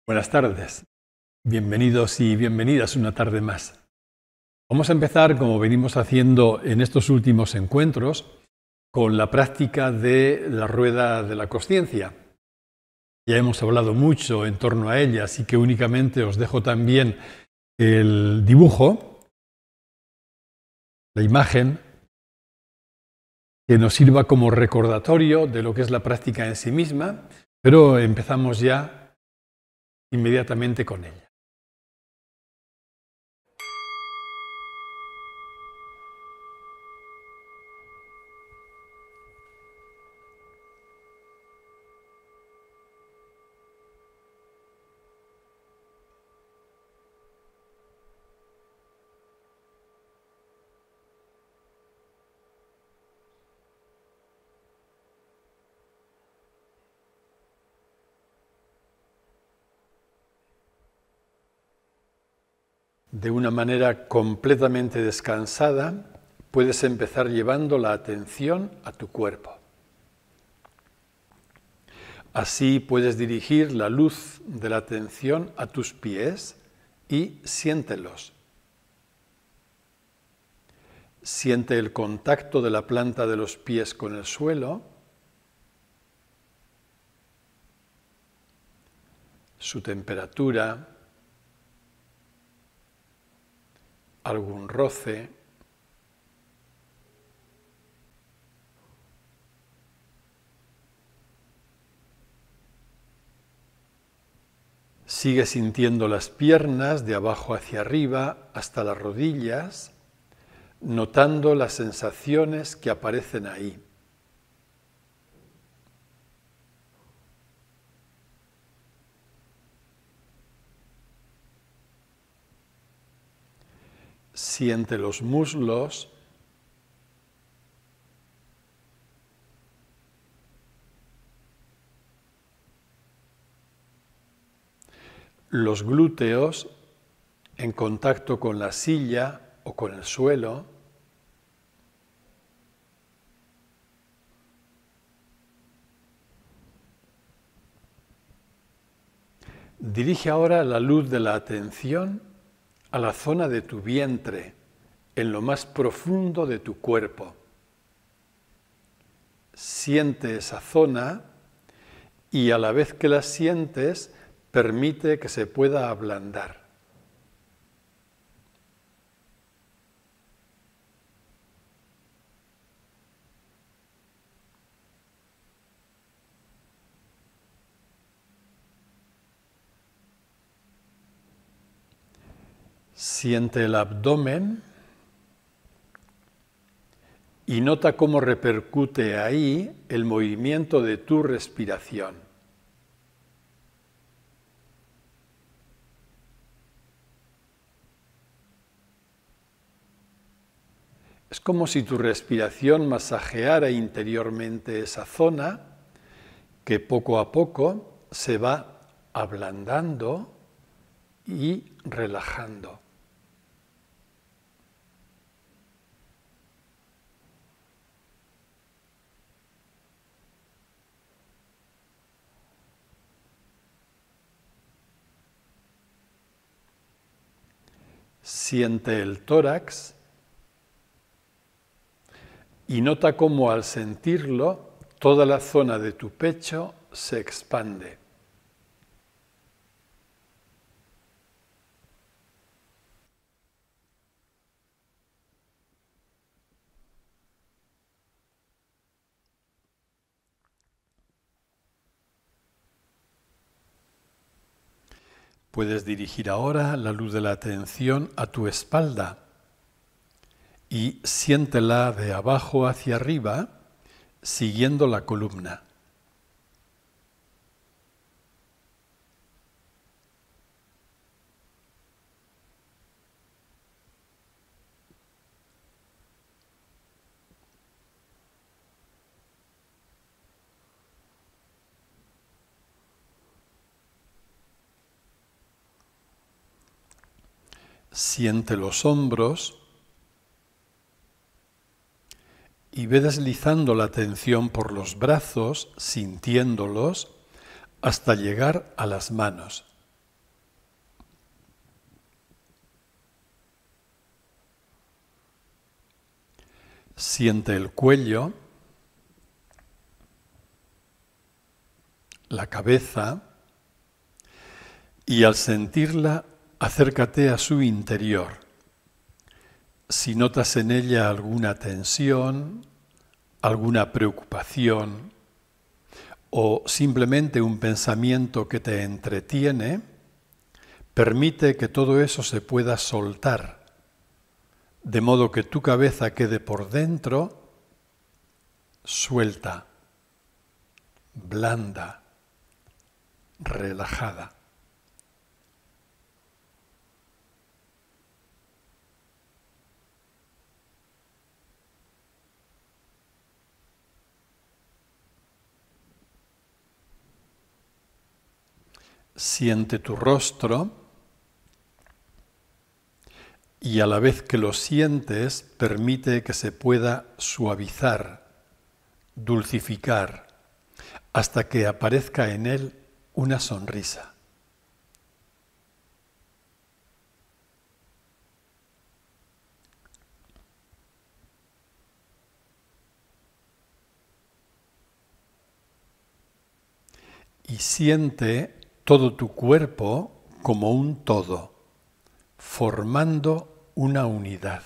Buenas tardes, bienvenidos y bienvenidas una tarde más. Vamos a empezar, como venimos haciendo en estos últimos encuentros, con la práctica de la rueda de la consciencia. Ya hemos hablado mucho en torno a ella, así que únicamente os dejo también el dibujo, la imagen, que nos sirva como recordatorio de lo que es la práctica en sí misma, pero empezamos ya inmediatamente con ella. De una manera completamente descansada, puedes empezar llevando la atención a tu cuerpo. Así puedes dirigir la luz de la atención a tus pies y siéntelos. Siente el contacto de la planta de los pies con el suelo, su temperatura, algún roce. Sigue sintiendo las piernas de abajo hacia arriba hasta las rodillas, notando las sensaciones que aparecen ahí. Siente los muslos, los glúteos en contacto con la silla o con el suelo. Dirige ahora la luz de la atención a la zona de tu vientre, en lo más profundo de tu cuerpo. Siente esa zona y a la vez que la sientes, permite que se pueda ablandar. Siente el abdomen y nota cómo repercute ahí el movimiento de tu respiración. Es como si tu respiración masajeara interiormente esa zona que poco a poco se va ablandando y relajando. Siente el tórax y nota cómo al sentirlo toda la zona de tu pecho se expande. Puedes dirigir ahora la luz de la atención a tu espalda y siéntela de abajo hacia arriba, siguiendo la columna. Siente los hombros y ve deslizando la atención por los brazos, sintiéndolos, hasta llegar a las manos. Siente el cuello, la cabeza, y al sentirla, acércate a su interior. Si notas en ella alguna tensión, alguna preocupación o simplemente un pensamiento que te entretiene, permite que todo eso se pueda soltar, de modo que tu cabeza quede por dentro suelta, blanda, relajada. Siente tu rostro y a la vez que lo sientes, permite que se pueda suavizar, dulcificar, hasta que aparezca en él una sonrisa. Y siente todo tu cuerpo como un todo, formando una unidad.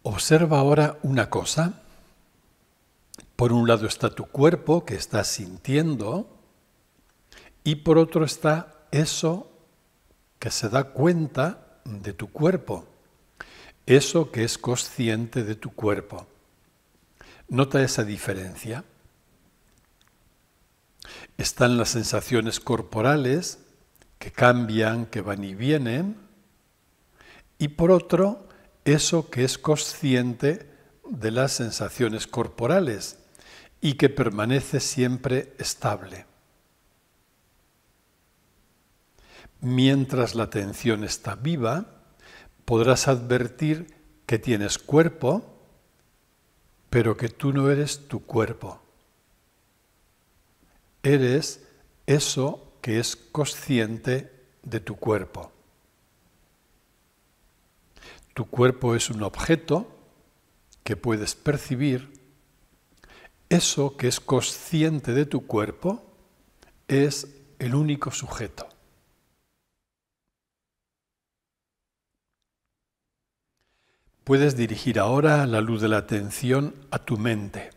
Observa ahora una cosa. Por un lado está tu cuerpo que estás sintiendo y por otro está eso que se da cuenta de tu cuerpo, eso que es consciente de tu cuerpo. Nota esa diferencia. Están las sensaciones corporales que cambian, que van y vienen, y por otro, eso que es consciente de las sensaciones corporales y que permanece siempre estable. Mientras la atención está viva, podrás advertir que tienes cuerpo, pero que tú no eres tu cuerpo. Eres eso que es consciente de tu cuerpo. Tu cuerpo es un objeto que puedes percibir. Eso que es consciente de tu cuerpo es el único sujeto. Puedes dirigir ahora la luz de la atención a tu mente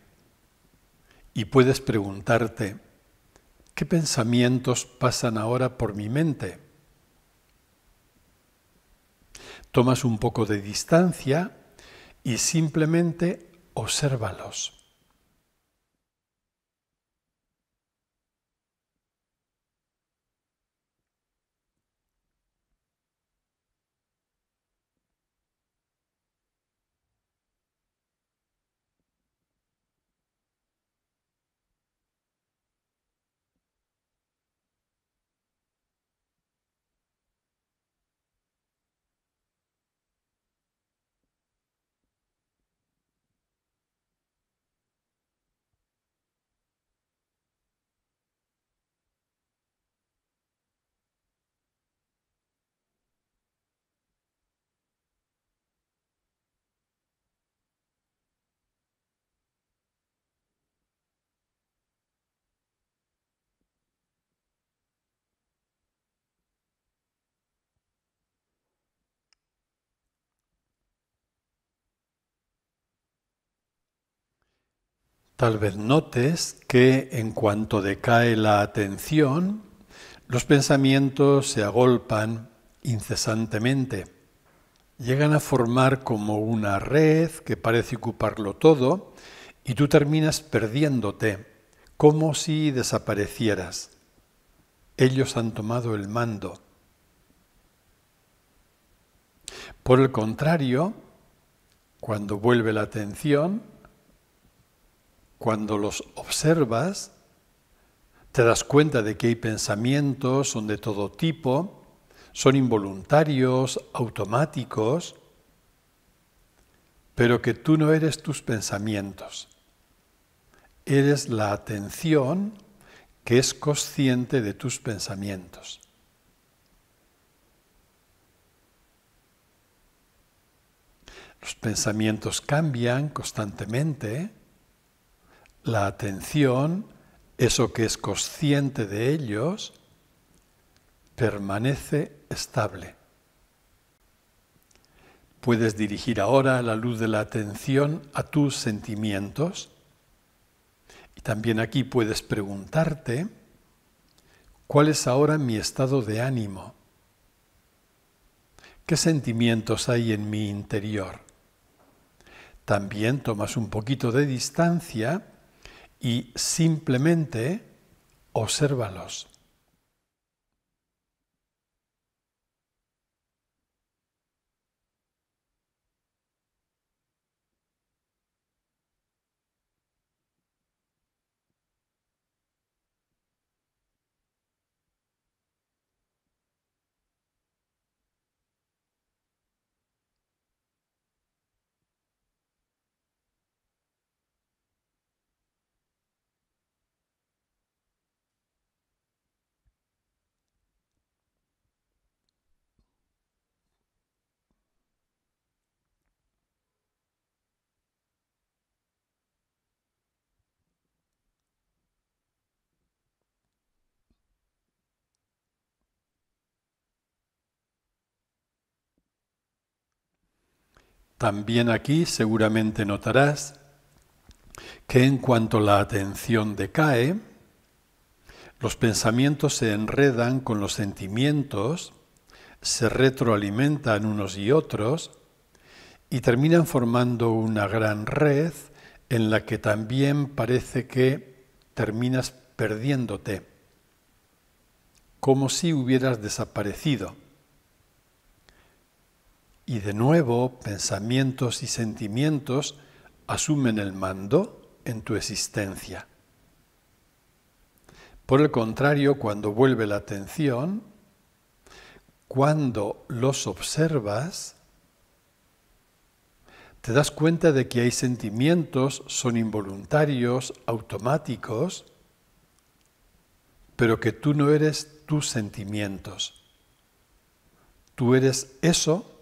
y puedes preguntarte, ¿qué pensamientos pasan ahora por mi mente? Tomas un poco de distancia y simplemente obsérvalos. Tal vez notes que en cuanto decae la atención, los pensamientos se agolpan incesantemente. Llegan a formar como una red que parece ocuparlo todo y tú terminas perdiéndote, como si desaparecieras. Ellos han tomado el mando. Por el contrario, cuando vuelve la atención, cuando los observas, te das cuenta de que hay pensamientos, son de todo tipo, son involuntarios, automáticos, pero que tú no eres tus pensamientos. Eres la atención que es consciente de tus pensamientos. Los pensamientos cambian constantemente. La atención, eso que es consciente de ellos, permanece estable. Puedes dirigir ahora la luz de la atención a tus sentimientos y también aquí puedes preguntarte ¿cuál es ahora mi estado de ánimo? ¿Qué sentimientos hay en mi interior? También tomas un poquito de distancia y simplemente obsérvalos. También aquí seguramente notarás que en cuanto la atención decae, los pensamientos se enredan con los sentimientos, se retroalimentan unos y otros y terminan formando una gran red en la que también parece que terminas perdiéndote, como si hubieras desaparecido. Y de nuevo, pensamientos y sentimientos asumen el mando en tu existencia. Por el contrario, cuando vuelve la atención, cuando los observas, te das cuenta de que hay sentimientos, son involuntarios, automáticos, pero que tú no eres tus sentimientos. Tú eres eso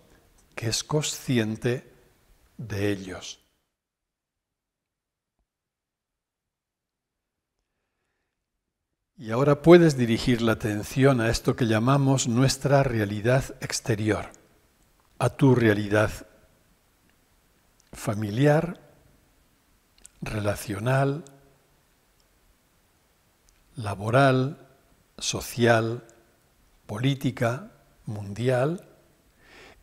que es consciente de ellos. Y ahora puedes dirigir la atención a esto que llamamos nuestra realidad exterior, a tu realidad familiar, relacional, laboral, social, política, mundial,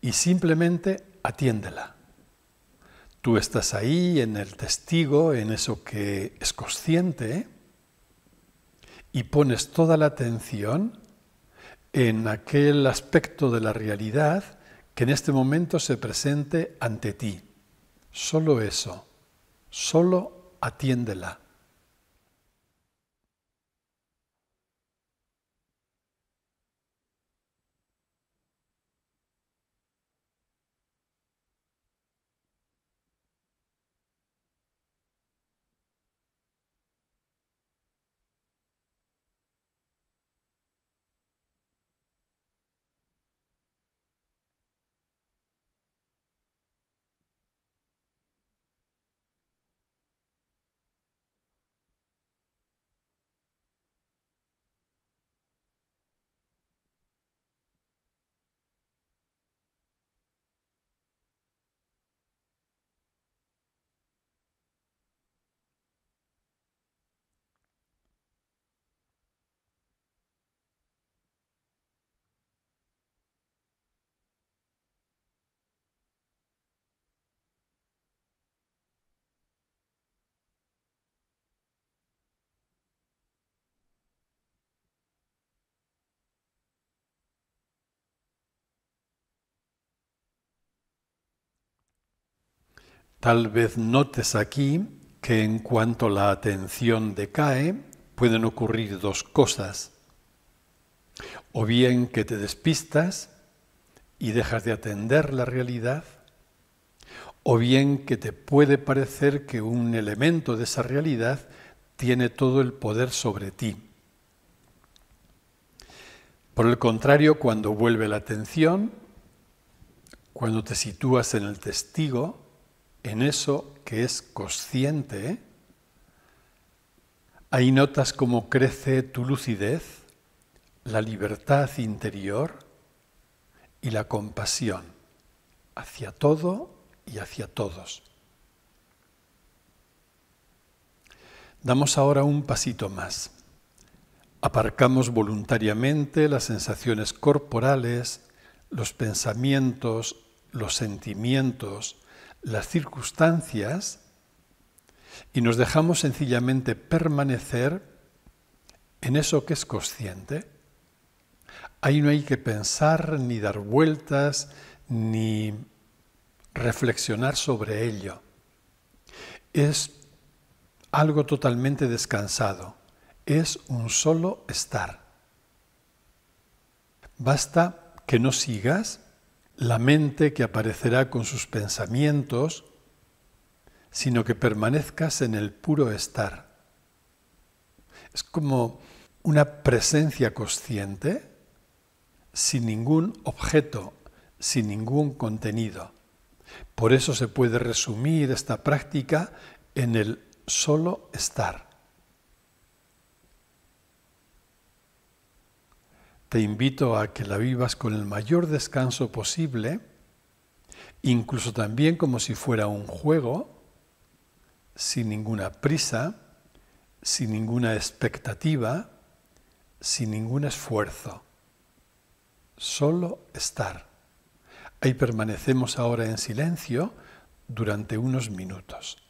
y simplemente atiéndela. Tú estás ahí en el testigo, en eso que es consciente, y pones toda la atención en aquel aspecto de la realidad que en este momento se presente ante ti. Solo eso, solo atiéndela. Tal vez notes aquí que en cuanto la atención decae, pueden ocurrir dos cosas. o bien que te despistas y dejas de atender la realidad, o bien que te puede parecer que un elemento de esa realidad tiene todo el poder sobre ti. Por el contrario, cuando vuelve la atención, cuando te sitúas en el testigo, en eso que es consciente, ahí notas cómo crece tu lucidez, la libertad interior y la compasión hacia todo y hacia todos. Damos ahora un pasito más. Aparcamos voluntariamente las sensaciones corporales, los pensamientos, los sentimientos, las circunstancias y nos dejamos sencillamente permanecer en eso que es consciente. Ahí no hay que pensar, ni dar vueltas, ni reflexionar sobre ello. Es algo totalmente descansado. Es un solo estar. Basta que no sigas la mente que aparecerá con sus pensamientos, sino que permanezcas en el puro estar. Es como una presencia consciente sin ningún objeto, sin ningún contenido. Por eso se puede resumir esta práctica en el solo estar. Te invito a que la vivas con el mayor descanso posible, incluso también como si fuera un juego, sin ninguna prisa, sin ninguna expectativa, sin ningún esfuerzo. Solo estar. Ahí permanecemos ahora en silencio durante unos minutos.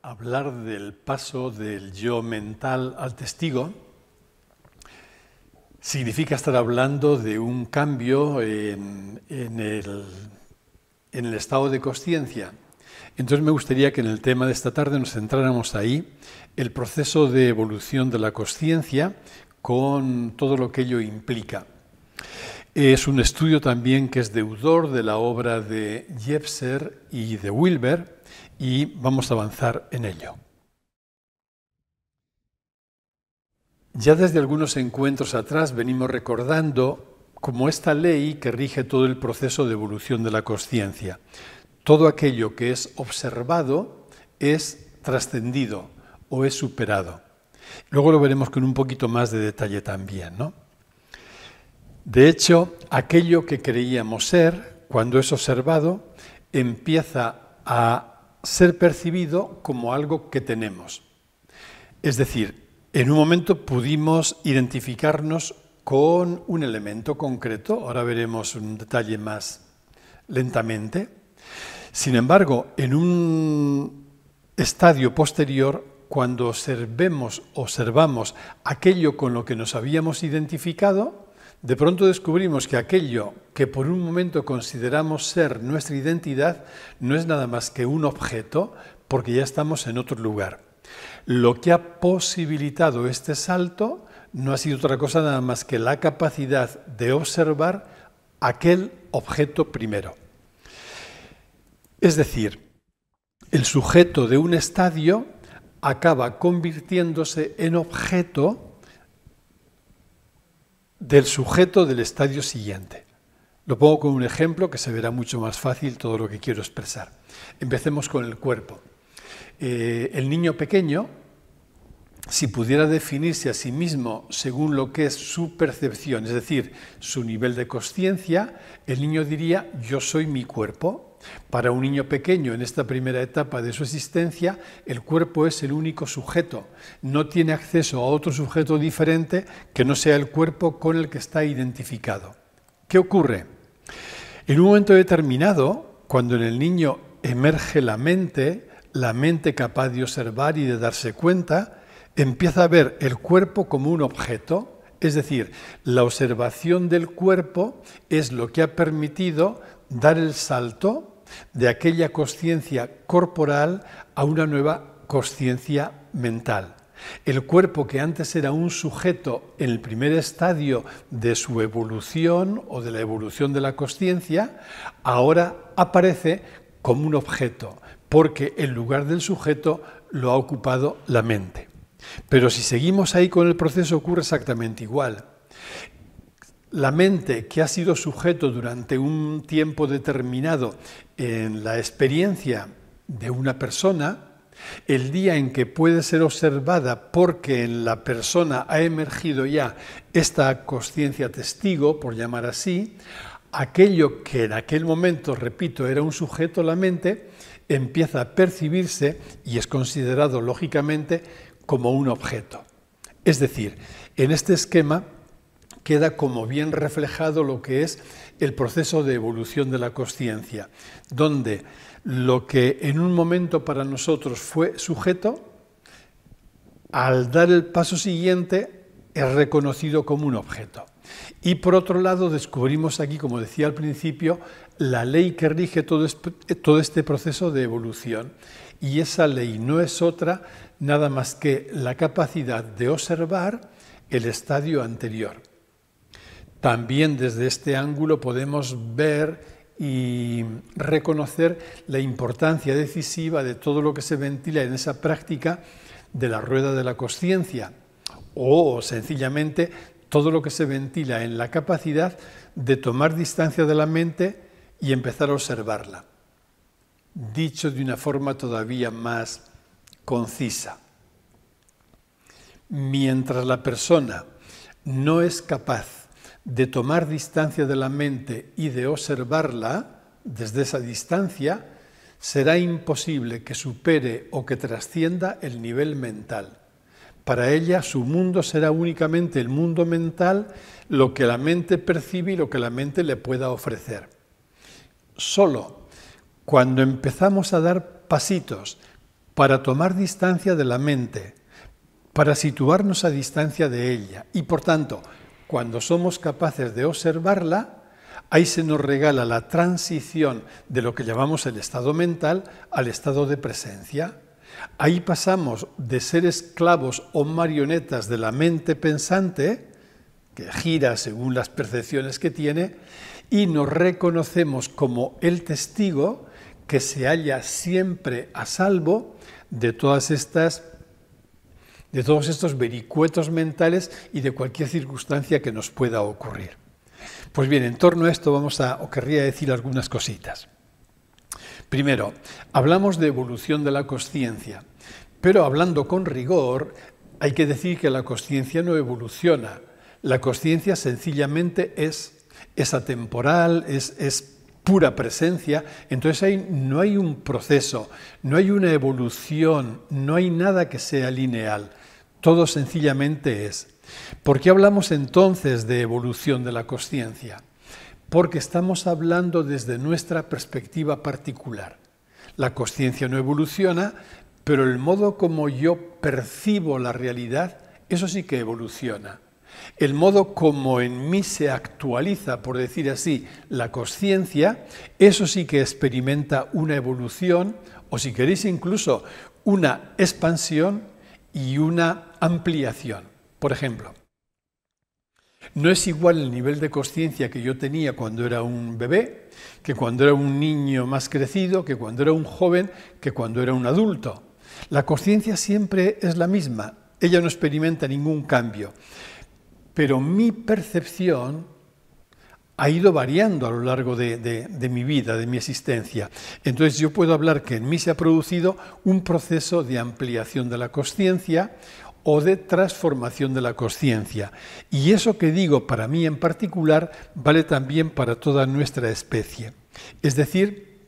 hablar del paso del yo mental al testigo significa estar hablando de un cambio en el estado de consciencia. Entonces me gustaría que en el tema de esta tarde nos centráramos ahí, el proceso de evolución de la consciencia con todo lo que ello implica. Es un estudio también que es deudor de la obra de Jepser y de Wilber, y vamos a avanzar en ello. Ya desde algunos encuentros atrás venimos recordando como esta ley que rige todo el proceso de evolución de la consciencia. Todo aquello que es observado es trascendido o es superado. Luego lo veremos con un poquito más de detalle también, ¿no? De hecho, aquello que creíamos ser, cuando es observado, empieza a ser percibido como algo que tenemos. Es decir, en un momento pudimos identificarnos con un elemento concreto, ahora veremos un detalle más lentamente. Sin embargo, en un estadio posterior, cuando observamos aquello con lo que nos habíamos identificado, de pronto descubrimos que aquello que por un momento consideramos ser nuestra identidad no es nada más que un objeto, porque ya estamos en otro lugar. Lo que ha posibilitado este salto no ha sido otra cosa nada más que la capacidad de observar aquel objeto primero. Es decir, el sujeto de un estadio acaba convirtiéndose en objeto del sujeto del estadio siguiente. Lo pongo con un ejemplo que se verá mucho más fácil todo lo que quiero expresar. Empecemos con el cuerpo. El niño pequeño, si pudiera definirse a sí mismo según lo que es su percepción, es decir, su nivel de consciencia, el niño diría: yo soy mi cuerpo. Para un niño pequeño, en esta primera etapa de su existencia, el cuerpo es el único sujeto. No tiene acceso a otro sujeto diferente que no sea el cuerpo con el que está identificado. ¿Qué ocurre? En un momento determinado, cuando en el niño emerge la mente capaz de observar y de darse cuenta, empieza a ver el cuerpo como un objeto. Es decir, la observación del cuerpo es lo que ha permitido dar el salto de aquella consciencia corporal a una nueva consciencia mental. El cuerpo, que antes era un sujeto en el primer estadio de su evolución o de la evolución de la consciencia, ahora aparece como un objeto, porque en lugar del sujeto lo ha ocupado la mente. Pero si seguimos ahí con el proceso, ocurre exactamente igual. La mente, que ha sido sujeto durante un tiempo determinado en la experiencia de una persona, el día en que puede ser observada porque en la persona ha emergido ya esta consciencia testigo, por llamar así, aquello que en aquel momento, repito, era un sujeto, la mente, empieza a percibirse y es considerado lógicamente como un objeto. Es decir, en este esquema queda como bien reflejado lo que es el proceso de evolución de la consciencia, donde lo que en un momento para nosotros fue sujeto, al dar el paso siguiente es reconocido como un objeto. Y por otro lado descubrimos aquí, como decía al principio, la ley que rige todo este proceso de evolución. Y esa ley no es otra nada más que la capacidad de observar el estadio anterior. También desde este ángulo podemos ver y reconocer la importancia decisiva de todo lo que se ventila en esa práctica de la rueda de la consciencia, o sencillamente todo lo que se ventila en la capacidad de tomar distancia de la mente y empezar a observarla. Dicho de una forma todavía más concisa, mientras la persona no es capaz de tomar distancia de la mente y de observarla desde esa distancia, será imposible que supere o que trascienda el nivel mental. Para ella, su mundo será únicamente el mundo mental, lo que la mente percibe y lo que la mente le pueda ofrecer. Solo cuando empezamos a dar pasitos para tomar distancia de la mente, para situarnos a distancia de ella. Y por tanto, cuando somos capaces de observarla, ahí se nos regala la transición de lo que llamamos el estado mental al estado de presencia. Ahí pasamos de ser esclavos o marionetas de la mente pensante, que gira según las percepciones que tiene, y nos reconocemos como el testigo que se halla siempre a salvo de todos estos vericuetos mentales y de cualquier circunstancia que nos pueda ocurrir. Pues bien, en torno a esto querría decir algunas cositas. Primero, hablamos de evolución de la consciencia, pero hablando con rigor, hay que decir que la consciencia no evoluciona. La consciencia sencillamente es atemporal, es pura presencia, entonces ahí no hay un proceso, no hay una evolución, no hay nada que sea lineal, todo sencillamente es. ¿Por qué hablamos entonces de evolución de la consciencia? Porque estamos hablando desde nuestra perspectiva particular. La consciencia no evoluciona, pero el modo como yo percibo la realidad, eso sí que evoluciona. El modo como en mí se actualiza, por decir así, la consciencia, eso sí que experimenta una evolución, o si queréis incluso una expansión y una ampliación. Por ejemplo, no es igual el nivel de consciencia que yo tenía cuando era un bebé, que cuando era un niño más crecido, que cuando era un joven, que cuando era un adulto. La consciencia siempre es la misma, ella no experimenta ningún cambio. Pero mi percepción ha ido variando a lo largo de mi vida, de mi existencia. Entonces yo puedo hablar que en mí se ha producido un proceso de ampliación de la consciencia o de transformación de la consciencia. Y eso que digo para mí en particular vale también para toda nuestra especie. Es decir,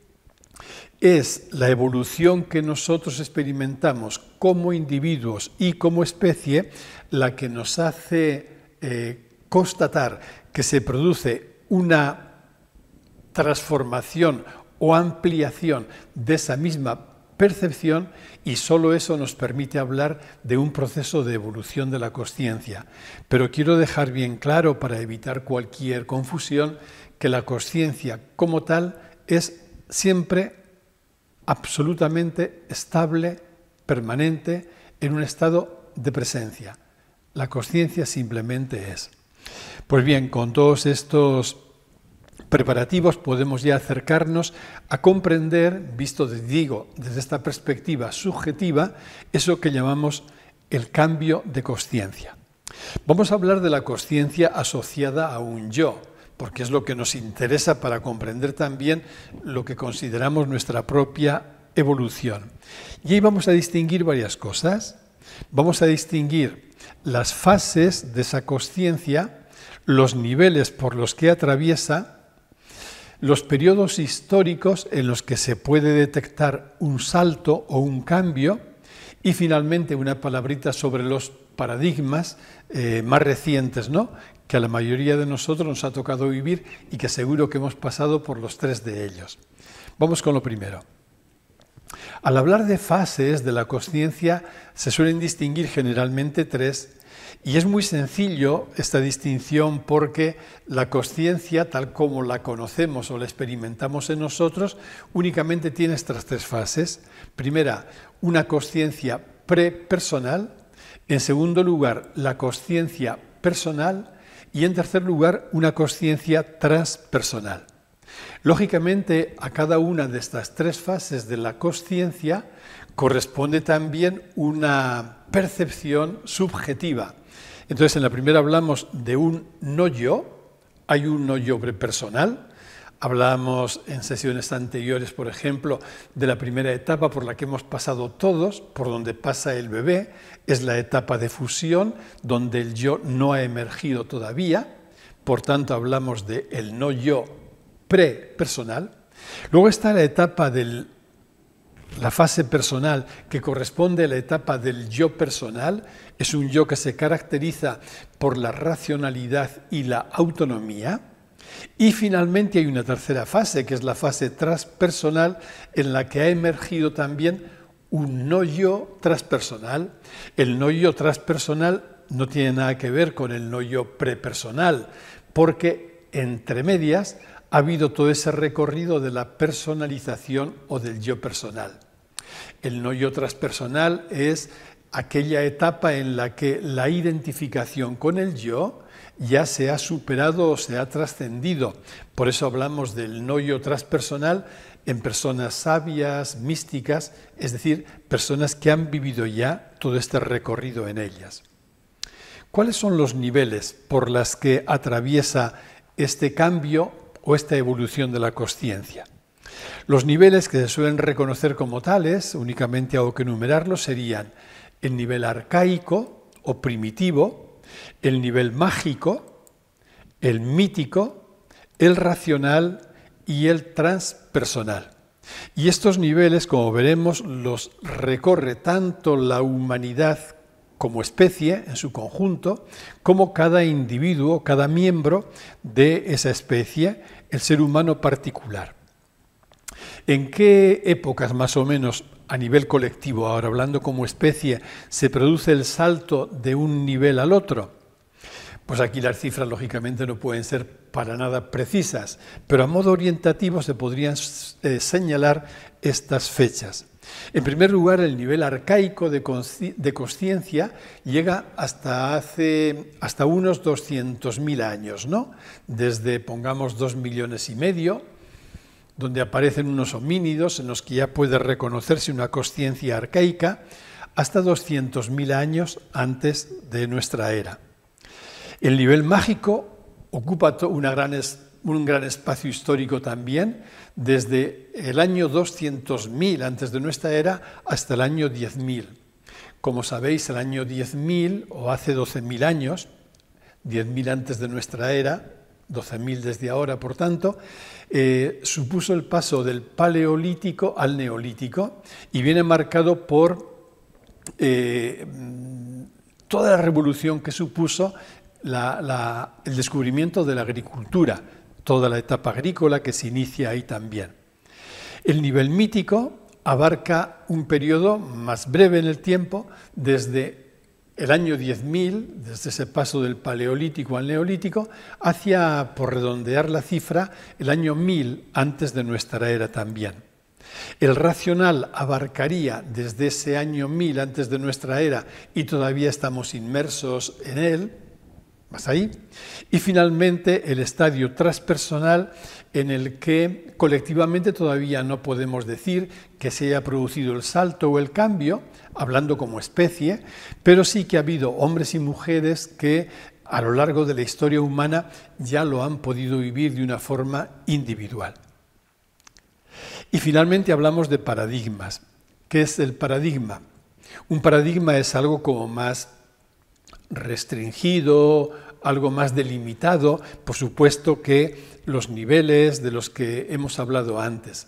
es la evolución que nosotros experimentamos como individuos y como especie la que nos hace constatar que se produce una transformación o ampliación de esa misma percepción y solo eso nos permite hablar de un proceso de evolución de la consciencia. Pero quiero dejar bien claro, para evitar cualquier confusión, que la consciencia como tal es siempre absolutamente estable, permanente, en un estado de presencia. La consciencia simplemente es. Pues bien, con todos estos preparativos podemos ya acercarnos a comprender, visto desde esta perspectiva subjetiva, eso que llamamos el cambio de consciencia. Vamos a hablar de la consciencia asociada a un yo, porque es lo que nos interesa para comprender también lo que consideramos nuestra propia evolución. Y ahí vamos a distinguir varias cosas. Vamos a distinguir las fases de esa consciencia, los niveles por los que atraviesa, los periodos históricos en los que se puede detectar un salto o un cambio y finalmente una palabrita sobre los paradigmas más recientes, ¿no?, que a la mayoría de nosotros nos ha tocado vivir y que seguro que hemos pasado por los tres de ellos. Vamos con lo primero. Al hablar de fases de la consciencia se suelen distinguir generalmente tres, y es muy sencillo esta distinción porque la consciencia, tal como la conocemos o la experimentamos en nosotros, únicamente tiene estas tres fases. Primera, una consciencia prepersonal. En segundo lugar, la consciencia personal. Y en tercer lugar, una consciencia transpersonal. Lógicamente, a cada una de estas tres fases de la consciencia corresponde también una percepción subjetiva. Entonces, en la primera hablamos de un no-yo, hay un no-yo prepersonal. Hablamos en sesiones anteriores, por ejemplo, de la primera etapa por la que hemos pasado todos, por donde pasa el bebé, es la etapa de fusión, donde el yo no ha emergido todavía, por tanto hablamos de el no-yo prepersonal. Luego está la etapa la fase personal, que corresponde a la etapa del yo personal. Es un yo que se caracteriza por la racionalidad y la autonomía. Y finalmente hay una tercera fase, que es la fase transpersonal, en la que ha emergido también un no-yo transpersonal. El no-yo transpersonal no tiene nada que ver con el no-yo prepersonal, porque entre medias ha habido todo ese recorrido de la personalización o del yo personal. El no-yo transpersonal es aquella etapa en la que la identificación con el yo ya se ha superado o se ha trascendido. Por eso hablamos del no-yo transpersonal en personas sabias, místicas, es decir, personas que han vivido ya todo este recorrido en ellas. ¿Cuáles son los niveles por los que atraviesa este cambio o esta evolución de la consciencia? Los niveles que se suelen reconocer como tales, únicamente hago que enumerarlos, serían el nivel arcaico o primitivo, el nivel mágico, el mítico, el racional y el transpersonal. Y estos niveles, como veremos, los recorre tanto la humanidad como especie en su conjunto, como cada individuo, cada miembro de esa especie, el ser humano particular. ¿En qué épocas más o menos a nivel colectivo, ahora hablando como especie, se produce el salto de un nivel al otro? Pues aquí las cifras lógicamente no pueden ser para nada precisas, pero a modo orientativo se podrían señalar estas fechas. En primer lugar, el nivel arcaico de consciencia llega hasta unos 200.000 años, ¿no? Desde, pongamos, 2,5 millones, donde aparecen unos homínidos en los que ya puede reconocerse una consciencia arcaica, hasta 200.000 años antes de nuestra era. El nivel mágico ocupa un gran espacio histórico también, desde el año 200.000 antes de nuestra era hasta el año 10.000. Como sabéis, el año 10.000 o hace 12.000 años, 10.000 antes de nuestra era, 12.000 desde ahora, por tanto, supuso el paso del paleolítico al neolítico y viene marcado por toda la revolución que supuso el descubrimiento de la agricultura, toda la etapa agrícola que se inicia ahí también. El nivel mítico abarca un periodo más breve en el tiempo, desde el año 10.000, desde ese paso del paleolítico al neolítico, hacia, por redondear la cifra, el año 1000 antes de nuestra era también. El racional abarcaría desde ese año 1000 antes de nuestra era y todavía estamos inmersos en él, más ahí. Y finalmente el estadio transpersonal, en el que colectivamente todavía no podemos decir que se haya producido el salto o el cambio, hablando como especie, pero sí que ha habido hombres y mujeres que a lo largo de la historia humana ya lo han podido vivir de una forma individual. Y finalmente hablamos de paradigmas. ¿Qué es el paradigma? Un paradigma es algo como más restringido, algo más delimitado, por supuesto que los niveles de los que hemos hablado antes.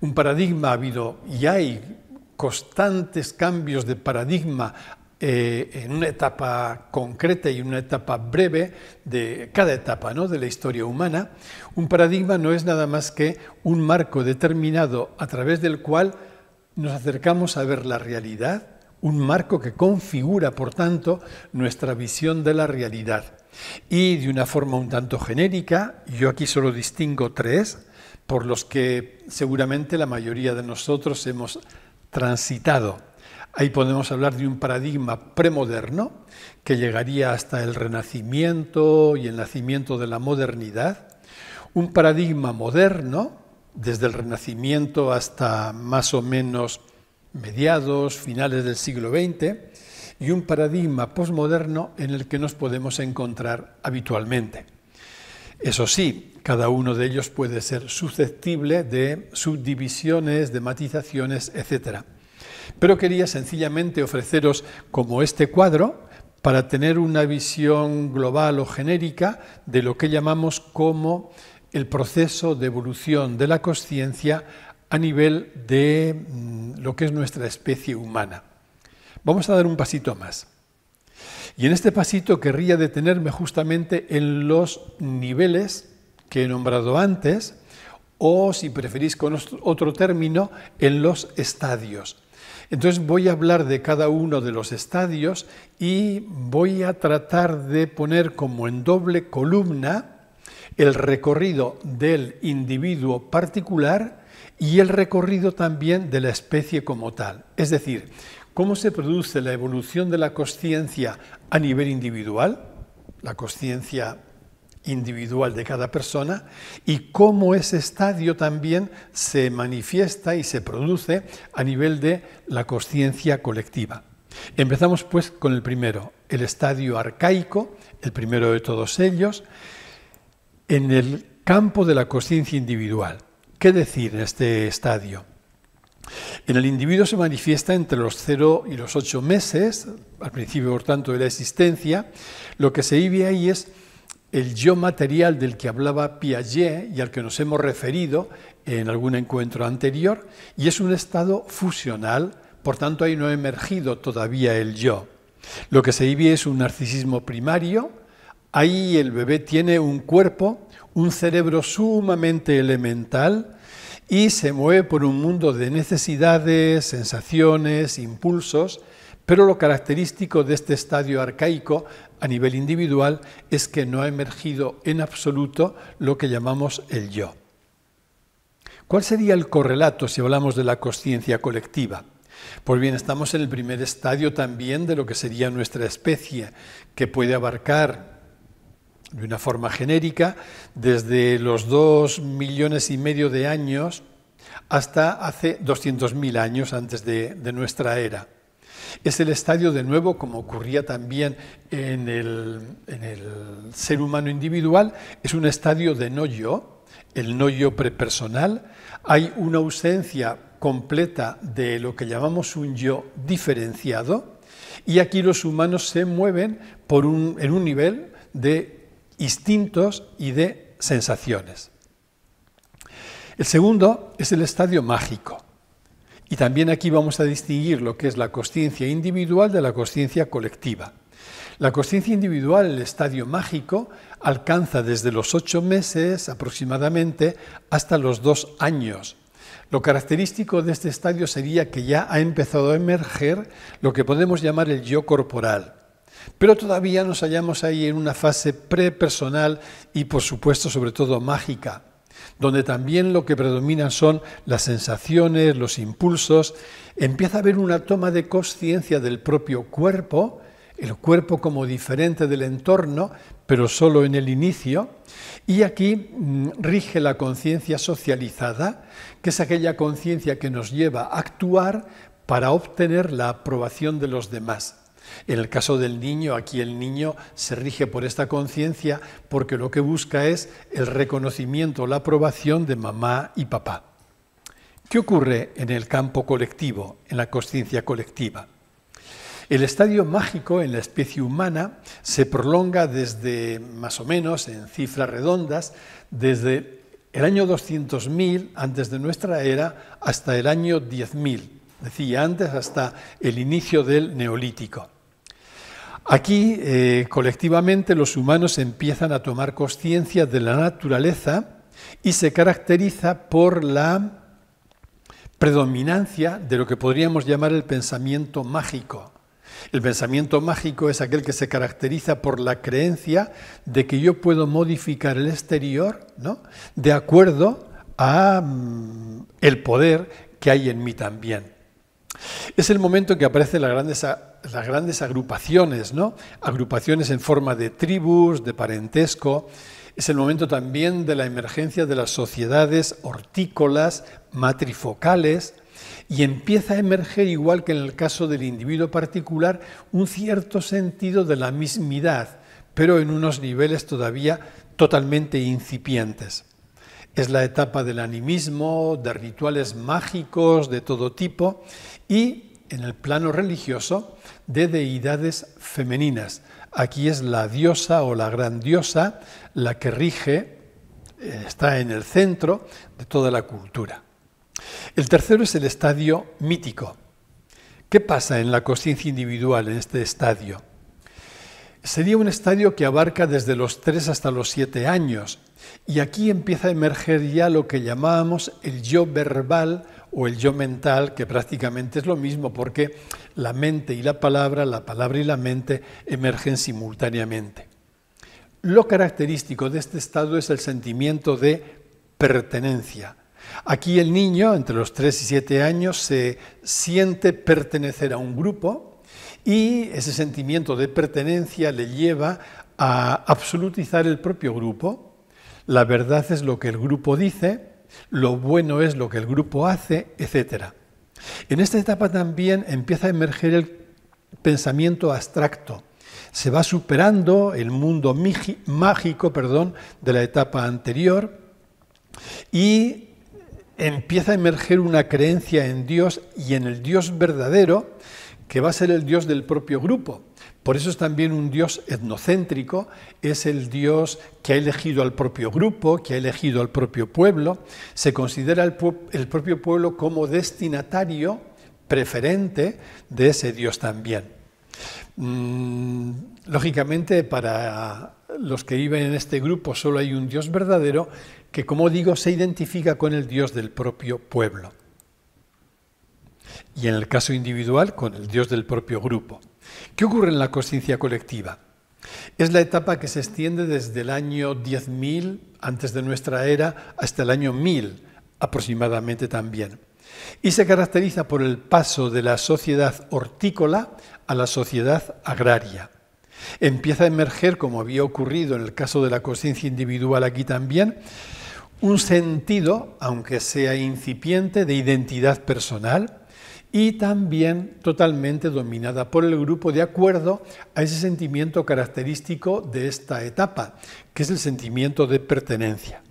Un paradigma ha habido y hay constantes cambios de paradigma en una etapa concreta y en una etapa breve de cada etapa, ¿no?, de la historia humana. Un paradigma no es nada más que un marco determinado a través del cual nos acercamos a ver la realidad, un marco que configura, por tanto, nuestra visión de la realidad. Y de una forma un tanto genérica, yo aquí solo distingo 3, por los que seguramente la mayoría de nosotros hemos transitado. Ahí podemos hablar de un paradigma premoderno que llegaría hasta el Renacimiento y el nacimiento de la modernidad, un paradigma moderno desde el Renacimiento hasta más o menos mediados, finales del siglo XX, y un paradigma posmoderno en el que nos podemos encontrar habitualmente. Eso sí, cada uno de ellos puede ser susceptible de subdivisiones, de matizaciones, etc. Pero quería sencillamente ofreceros como este cuadro para tener una visión global o genérica de lo que llamamos como el proceso de evolución de la consciencia a nivel de lo que es nuestra especie humana. Vamos a dar un pasito más. Y en este pasito querría detenerme justamente en los niveles que he nombrado antes, o si preferís con otro término, en los estadios. Entonces voy a hablar de cada uno de los estadios y voy a tratar de poner como en doble columna el recorrido del individuo particular y el recorrido también de la especie como tal. Es decir, cómo se produce la evolución de la consciencia a nivel individual, la consciencia individual de cada persona, y cómo ese estadio también se manifiesta y se produce a nivel de la consciencia colectiva. Empezamos pues con el primero, el estadio arcaico, el primero de todos ellos, en el campo de la consciencia individual. ¿Qué decir en este estadio? En el individuo se manifiesta entre los 0 y los 8 meses, al principio por tanto de la existencia. Lo que se vive ahí es el yo material del que hablaba Piaget y al que nos hemos referido en algún encuentro anterior, y es un estado fusional, por tanto ahí no ha emergido todavía el yo. Lo que se vive es un narcisismo primario. Ahí el bebé tiene un cuerpo, un cerebro sumamente elemental y se mueve por un mundo de necesidades, sensaciones, impulsos, pero lo característico de este estadio arcaico a nivel individual es que no ha emergido en absoluto lo que llamamos el yo. ¿Cuál sería el correlato si hablamos de la consciencia colectiva? Pues bien, estamos en el primer estadio también de lo que sería nuestra especie, que puede abarcar de una forma genérica desde los 2,5 millones de años hasta hace 200.000 años antes de nuestra era. Es el estadio, de nuevo, como ocurría también en el ser humano individual, es un estadio de no yo, el no yo prepersonal. Hay una ausencia completa de lo que llamamos un yo diferenciado, y aquí los humanos se mueven en un nivel de instintos y de sensaciones. El segundo es el estadio mágico. Y también aquí vamos a distinguir lo que es la consciencia individual de la consciencia colectiva. La consciencia individual, el estadio mágico, alcanza desde los 8 meses aproximadamente hasta los 2 años. Lo característico de este estadio sería que ya ha empezado a emerger lo que podemos llamar el yo corporal. Pero todavía nos hallamos ahí en una fase prepersonal y, por supuesto, sobre todo mágica, donde también lo que predominan son las sensaciones, los impulsos. Empieza a haber una toma de conciencia del propio cuerpo, el cuerpo como diferente del entorno, pero solo en el inicio, y aquí rige la conciencia socializada, que es aquella conciencia que nos lleva a actuar para obtener la aprobación de los demás. En el caso del niño, aquí el niño se rige por esta conciencia porque lo que busca es el reconocimiento, la aprobación de mamá y papá. ¿Qué ocurre en el campo colectivo, en la consciencia colectiva? El estadio mágico en la especie humana se prolonga desde, más o menos, en cifras redondas, desde el año 200.000 antes de nuestra era hasta el año 10.000, decía antes, hasta el inicio del Neolítico. Aquí, colectivamente, los humanos empiezan a tomar conciencia de la naturaleza y se caracteriza por la predominancia de lo que podríamos llamar el pensamiento mágico. El pensamiento mágico es aquel que se caracteriza por la creencia de que yo puedo modificar el exterior, ¿no?, de acuerdo a el poder que hay en mí también. Es el momento en que aparecen las grandes agrupaciones, ¿no?, agrupaciones en forma de tribus, de parentesco. Es el momento también de la emergencia de las sociedades hortícolas, matrifocales, y empieza a emerger, igual que en el caso del individuo particular, un cierto sentido de la mismidad, pero en unos niveles todavía totalmente incipientes. Es la etapa del animismo, de rituales mágicos de todo tipo y, en el plano religioso, de deidades femeninas. Aquí es la diosa o la gran diosa la que rige, está en el centro de toda la cultura. El tercero es el estadio mítico. ¿Qué pasa en la consciencia individual en este estadio? Sería un estadio que abarca desde los 3 hasta los 7 años, y aquí empieza a emerger ya lo que llamábamos el yo verbal o el yo mental, que prácticamente es lo mismo porque la mente y la palabra y la mente emergen simultáneamente. Lo característico de este estado es el sentimiento de pertenencia. Aquí el niño, entre los 3 y 7 años, se siente pertenecer a un grupo y ese sentimiento de pertenencia le lleva a absolutizar el propio grupo. La verdad es lo que el grupo dice, lo bueno es lo que el grupo hace, etc. En esta etapa también empieza a emerger el pensamiento abstracto. Se va superando el mundo mágico de la etapa anterior y empieza a emerger una creencia en Dios y en el Dios verdadero, que va a ser el Dios del propio grupo. Por eso es también un Dios etnocéntrico, es el Dios que ha elegido al propio grupo, que ha elegido al propio pueblo. Se considera el propio pueblo como destinatario preferente de ese Dios también. Lógicamente, para los que viven en este grupo solo hay un Dios verdadero que, como digo, se identifica con el Dios del propio pueblo. Y en el caso individual, con el Dios del propio grupo. ¿Qué ocurre en la conciencia colectiva? Es la etapa que se extiende desde el año 10.000 antes de nuestra era hasta el año 1000 aproximadamente también. Y se caracteriza por el paso de la sociedad hortícola a la sociedad agraria. Empieza a emerger, como había ocurrido en el caso de la conciencia individual aquí también, un sentido, aunque sea incipiente, de identidad personal y también totalmente dominada por el grupo de acuerdo a ese sentimiento característico de esta etapa, que es el sentimiento de pertenencia.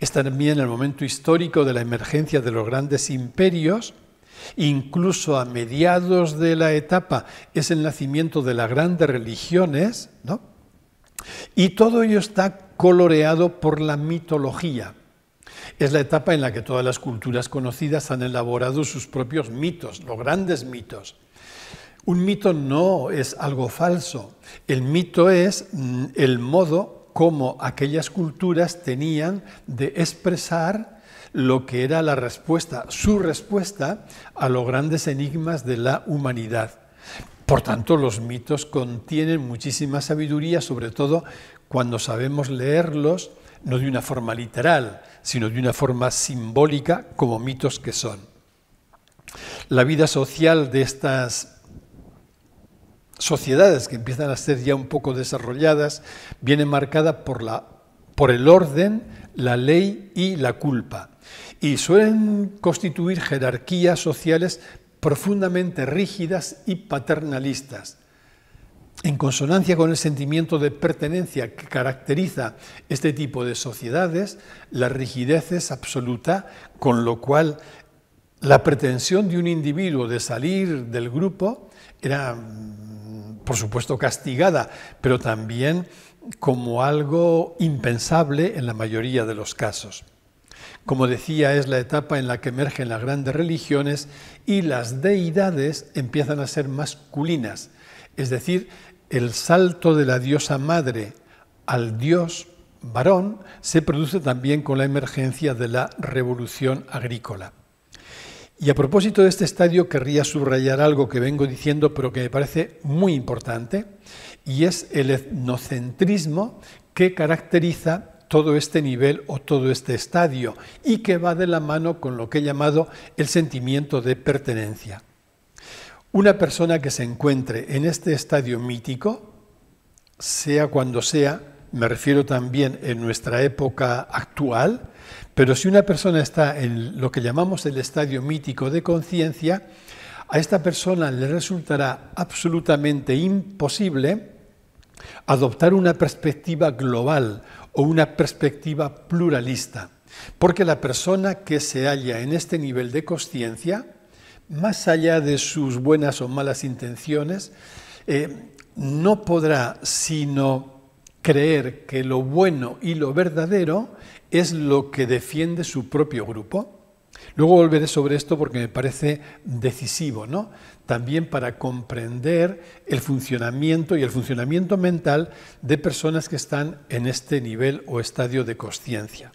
Es también el momento histórico de la emergencia de los grandes imperios, incluso a mediados de la etapa es el nacimiento de las grandes religiones, ¿no? Y todo ello está coloreado por la mitología. Es la etapa en la que todas las culturas conocidas han elaborado sus propios mitos, los grandes mitos. Un mito no es algo falso, el mito es el modo como aquellas culturas tenían de expresar lo que era la respuesta, su respuesta a los grandes enigmas de la humanidad. Por tanto, los mitos contienen muchísima sabiduría, sobre todo cuando sabemos leerlos, no de una forma literal, sino de una forma simbólica, como mitos que son. La vida social de estas sociedades que empiezan a ser ya un poco desarrolladas viene marcada por el orden, la ley y la culpa. Y suelen constituir jerarquías sociales profundamente rígidas y paternalistas. En consonancia con el sentimiento de pertenencia que caracteriza este tipo de sociedades, la rigidez es absoluta, con lo cual la pretensión de un individuo de salir del grupo era, por supuesto, castigada, pero también como algo impensable en la mayoría de los casos. Como decía, es la etapa en la que emergen las grandes religiones y las deidades empiezan a ser masculinas, es decir, el salto de la diosa madre al dios varón se produce también con la emergencia de la revolución agrícola. Y a propósito de este estadio querría subrayar algo que vengo diciendo pero que me parece muy importante, y es el etnocentrismo que caracteriza todo este nivel o todo este estadio y que va de la mano con lo que he llamado el sentimiento de pertenencia. Una persona que se encuentre en este estadio mítico, sea cuando sea, me refiero también en nuestra época actual, pero si una persona está en lo que llamamos el estadio mítico de conciencia, a esta persona le resultará absolutamente imposible adoptar una perspectiva global o una perspectiva pluralista, porque la persona que se halla en este nivel de consciencia, más allá de sus buenas o malas intenciones, no podrá sino creer que lo bueno y lo verdadero es lo que defiende su propio grupo. Luego volveré sobre esto porque me parece decisivo, ¿no? También para comprender el funcionamiento y el funcionamiento mental de personas que están en este nivel o estadio de consciencia.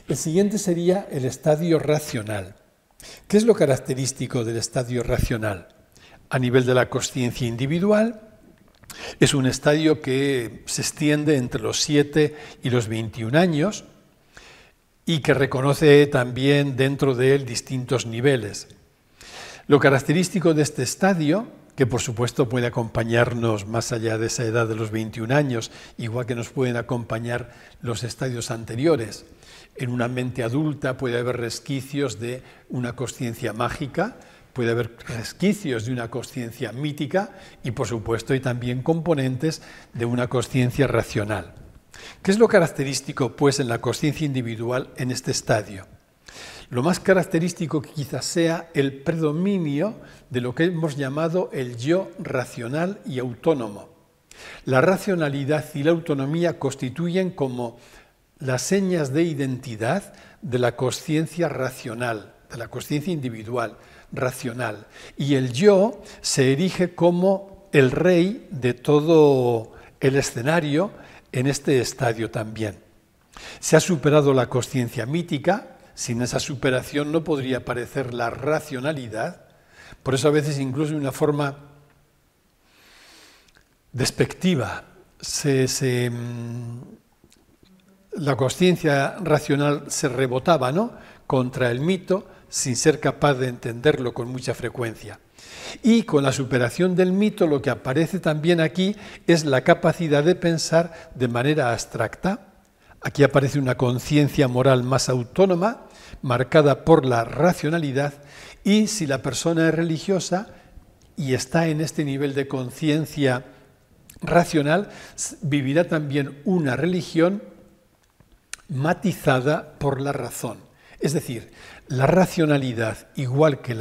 El siguiente sería el estadio racional. ¿Qué es lo característico del estadio racional? A nivel de la consciencia individual, es un estadio que se extiende entre los 7 y los 21 años y que reconoce también dentro de él distintos niveles. Lo característico de este estadio, que por supuesto puede acompañarnos más allá de esa edad de los 21 años, igual que nos pueden acompañar los estadios anteriores. En una mente adulta puede haber resquicios de una consciencia mágica, puede haber resquicios de una consciencia mítica y por supuesto hay también componentes de una consciencia racional. ¿Qué es lo característico pues en la consciencia individual en este estadio? Lo más característico que quizás sea el predominio de lo que hemos llamado el yo racional y autónomo. La racionalidad y la autonomía constituyen como las señas de identidad de la consciencia racional, de la consciencia individual, racional. Y el yo se erige como el rey de todo el escenario en este estadio también. Se ha superado la consciencia mítica, sin esa superación no podría aparecer la racionalidad, por eso a veces incluso de una forma despectiva la consciencia racional se rebotaba, ¿no?, contra el mito sin ser capaz de entenderlo con mucha frecuencia. Y con la superación del mito lo que aparece también aquí es la capacidad de pensar de manera abstracta. Aquí aparece una conciencia moral más autónoma, marcada por la racionalidad, y si la persona es religiosa y está en este nivel de conciencia racional, vivirá también una religión matizada por la razón. Es decir, la racionalidad, igual que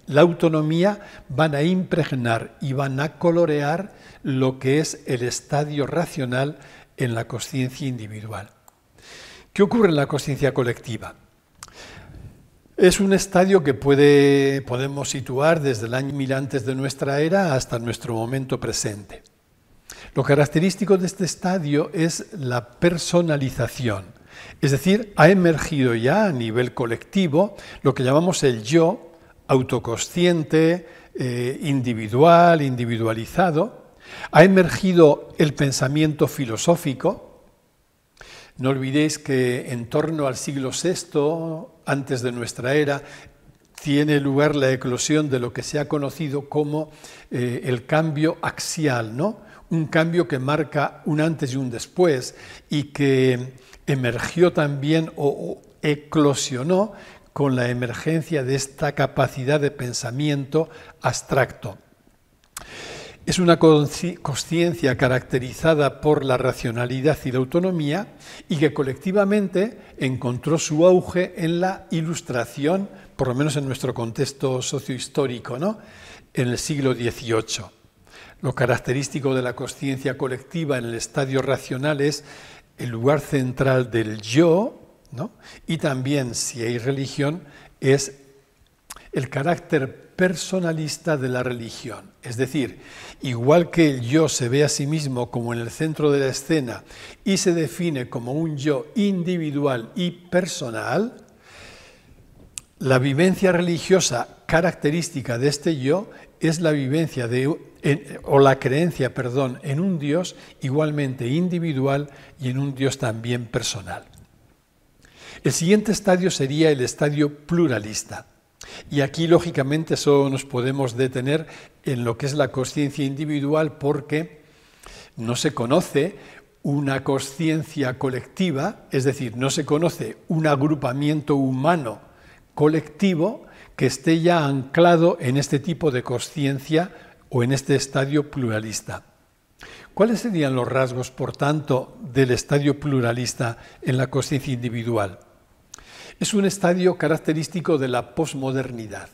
la autonomía, van a impregnar y van a colorear lo que es el estadio racional en la consciencia individual. ¿Qué ocurre en la consciencia colectiva? Es un estadio que podemos situar desde el año 1000 antes de nuestra era hasta nuestro momento presente. Lo característico de este estadio es la personalización. Es decir, ha emergido ya a nivel colectivo lo que llamamos el yo autoconsciente, individual, individualizado. Ha emergido el pensamiento filosófico. No olvidéis que en torno al siglo VI, antes de nuestra era, tiene lugar la eclosión de lo que se ha conocido como el cambio axial, ¿no? Un cambio que marca un antes y un después y que emergió también o eclosionó con la emergencia de esta capacidad de pensamiento abstracto. Es una consciencia caracterizada por la racionalidad y la autonomía y que colectivamente encontró su auge en la Ilustración, por lo menos en nuestro contexto sociohistórico, ¿no?, en el siglo XVIII. Lo característico de la consciencia colectiva en el estadio racional es el lugar central del yo, ¿no?, y también, si hay religión, es el carácter personalista de la religión. Es decir, igual que el yo se ve a sí mismo como en el centro de la escena y se define como un yo individual y personal, la vivencia religiosa característica de este yo es la vivencia la creencia en un Dios igualmente individual y en un Dios también personal. El siguiente estadio sería el estadio pluralista. Y aquí, lógicamente, solo nos podemos detener en lo que es la consciencia individual porque no se conoce una consciencia colectiva, es decir, no se conoce un agrupamiento humano colectivo que esté ya anclado en este tipo de consciencia o en este estadio pluralista. ¿Cuáles serían los rasgos, por tanto, del estadio pluralista en la consciencia individual? Es un estadio característico de la posmodernidad,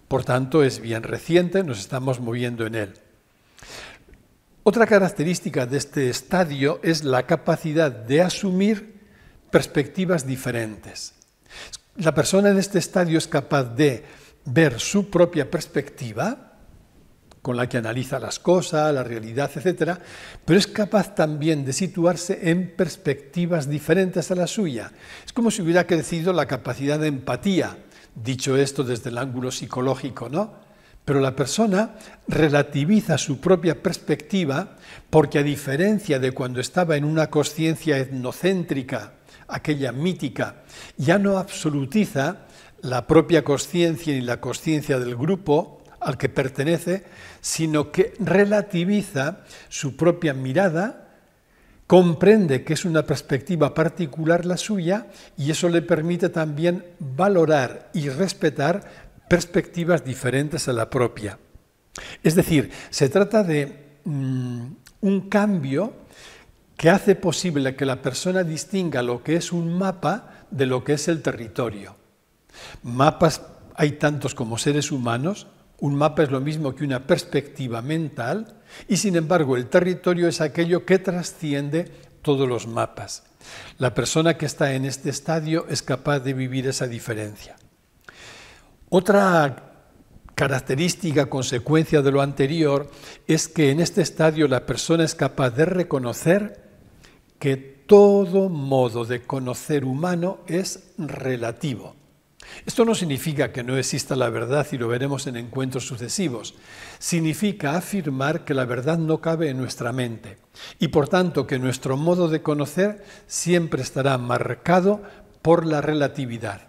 por tanto es bien reciente, nos estamos moviendo en él. Otra característica de este estadio es la capacidad de asumir perspectivas diferentes. La persona en este estadio es capaz de ver su propia perspectiva, con la que analiza las cosas, la realidad, etc., pero es capaz también de situarse en perspectivas diferentes a la suya. Es como si hubiera crecido la capacidad de empatía, dicho esto desde el ángulo psicológico, ¿no? Pero la persona relativiza su propia perspectiva porque, a diferencia de cuando estaba en una consciencia etnocéntrica, aquella mítica, ya no absolutiza la propia consciencia ni la consciencia del grupo al que pertenece, sino que relativiza su propia mirada, comprende que es una perspectiva particular la suya y eso le permite también valorar y respetar perspectivas diferentes a la propia. Es decir, se trata de un cambio que hace posible que la persona distinga lo que es un mapa de lo que es el territorio. Mapas hay tantos como seres humanos. Un mapa es lo mismo que una perspectiva mental y, sin embargo, el territorio es aquello que trasciende todos los mapas. La persona que está en este estadio es capaz de vivir esa diferencia. Otra característica, consecuencia de lo anterior, es que en este estadio la persona es capaz de reconocer que todo modo de conocer humano es relativo. Esto no significa que no exista la verdad, y lo veremos en encuentros sucesivos. Significa afirmar que la verdad no cabe en nuestra mente y, por tanto, que nuestro modo de conocer siempre estará marcado por la relatividad.